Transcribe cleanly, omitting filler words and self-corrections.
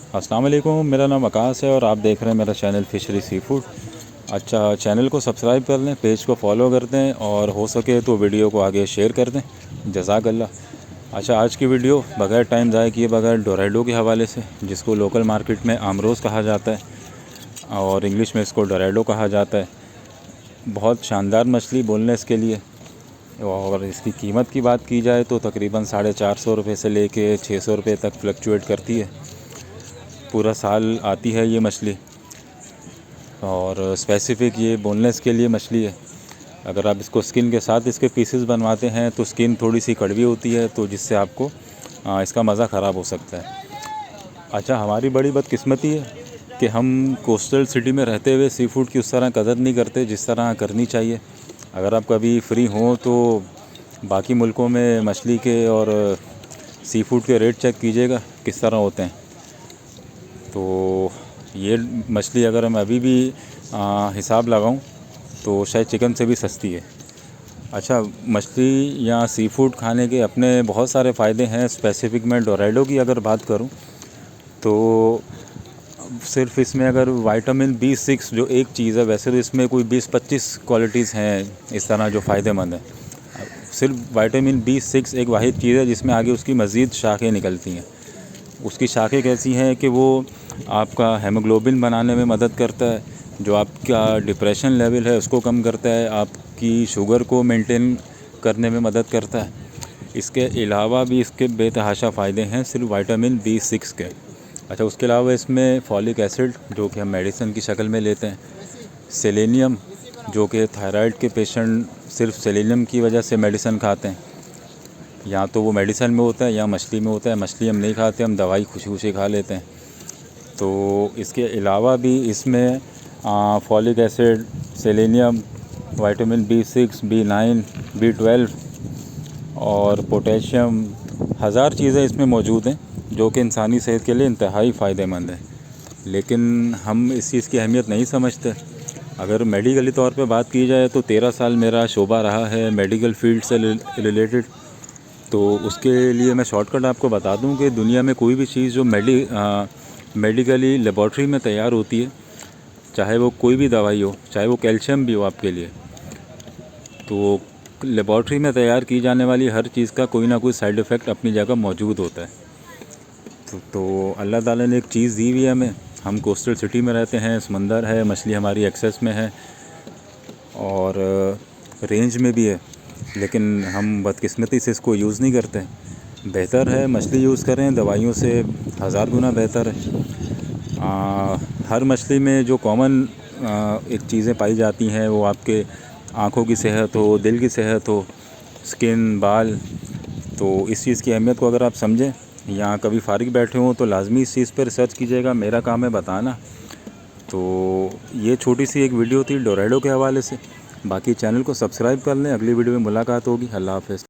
अस्सलाम वालेकुम, मेरा नाम आकाश है और आप देख रहे हैं मेरा चैनल फिशरी सी फूड। अच्छा, चैनल को सब्सक्राइब कर लें, पेज को फॉलो कर दें और हो सके तो वीडियो को आगे शेयर कर दें। जज़ाकल्लाह। अच्छा, आज की वीडियो बगैर टाइम ज़ाय किए बगैर डोराइडो के हवाले से, जिसको लोकल मार्केट में आमरोज़ कहा जाता है और इंग्लिश में इसको डोराइडो कहा जाता है। बहुत शानदार मछली बोलने इसके लिए। और इसकी कीमत की बात की जाए तो तकरीबन 450 रुपये से लेके 600 रुपये तक फ्लक्चुएट करती है। पूरा साल आती है ये मछली और स्पेसिफ़िक ये बोनलेस के लिए मछली है। अगर आप इसको स्किन के साथ इसके पीसेस बनवाते हैं तो स्किन थोड़ी सी कड़वी होती है, तो जिससे आपको इसका मज़ा ख़राब हो सकता है। अच्छा, हमारी बड़ी बदकिस्मती है कि हम कोस्टल सिटी में रहते हुए सी फूड की उस तरह कदर नहीं करते जिस तरह करनी चाहिए। अगर आप कभी फ्री हों तो बाकी मुल्कों में मछली के और सी फूड के रेट चेक कीजिएगा किस तरह होते हैं। तो ये मछली अगर मैं अभी भी हिसाब लगाऊं तो शायद चिकन से भी सस्ती है। अच्छा, मछली या सी फूड खाने के अपने बहुत सारे फ़ायदे हैं। स्पेसिफ़िक मैं डोराइडो की अगर बात करूं तो सिर्फ इसमें अगर विटामिन B6 जो एक चीज़ है, वैसे तो इसमें कोई 20-25 क्वालिटीज़ हैं इस तरह जो फ़ायदेमंद है। सिर्फ विटामिन B6 एक वाहिद चीज़ है जिसमें आगे उसकी मज़ीद शाखें निकलती हैं। उसकी शाखें कैसी हैं कि वो आपका हेमोग्लोबिन बनाने में मदद करता है, जो आपका डिप्रेशन लेवल है उसको कम करता है, आपकी शुगर को मेंटेन करने में मदद करता है। इसके अलावा भी इसके बेतहाशा फ़ायदे हैं सिर्फ विटामिन B6 के। अच्छा, उसके अलावा इसमें फॉलिक एसिड जो कि हम मेडिसिन की शक्ल में लेते हैं, सेलेनियम जो कि थायराइड के पेशेंट सिर्फ सेलेनियम की वजह से मेडिसिन खाते हैं, या तो वो मेडिसिन में होता है या मछली में होता है। मछली हम नहीं खाते, हम दवाई खुशी खुशी खा लेते हैं। तो इसके अलावा भी इसमें folic acid, selenium, vitamin B6, B9, B12 और पोटेशियम, हज़ार चीज़ें इसमें मौजूद हैं जो कि इंसानी सेहत के लिए इंतहाई फ़ायदेमंद है। लेकिन हम इस चीज़ की अहमियत नहीं समझते। अगर मेडिकली तौर पे बात की जाए तो 13 साल मेरा शोबा रहा है मेडिकल फील्ड से रिलेटेड। तो उसके लिए मैं शॉर्टकट आपको बता दूं कि दुनिया में कोई भी चीज़ जो मेडिकली लेबॉर्ट्री में तैयार होती है, चाहे वो कोई भी दवाई हो, चाहे वो कैल्शियम भी हो आपके लिए, तो लेबॉर्ट्री में तैयार की जाने वाली हर चीज़ का कोई ना कोई साइड इफ़ेक्ट अपनी जगह मौजूद होता है। तो अल्लाह ताला ने एक चीज़ दी हुई है हमें। हम कोस्टल सिटी में रहते हैं, समंदर है, मछली हमारी एक्सेस में है और रेंज में भी है, लेकिन हम बदकिस्मती से इसको यूज़ नहीं करते। बेहतर है मछली यूज़ करें, दवाइयों से हज़ार गुना बेहतर है। हर मछली में जो कॉमन एक चीज़ें पाई जाती हैं वो आपके आँखों की सेहत हो, दिल की सेहत हो, स्किन, बाल। तो इस चीज़ की अहमियत को अगर आप समझें या कभी फ़ारिग बैठे हों तो लाजमी इस चीज़ पर रिसर्च कीजिएगा। मेरा काम है बताना। तो ये छोटी सी एक वीडियो थी डोराइडो के हवाले से। बाकी चैनल को सब्सक्राइब कर लें। अगली वीडियो में मुलाकात होगी। अल्लाह हाफ़िज़।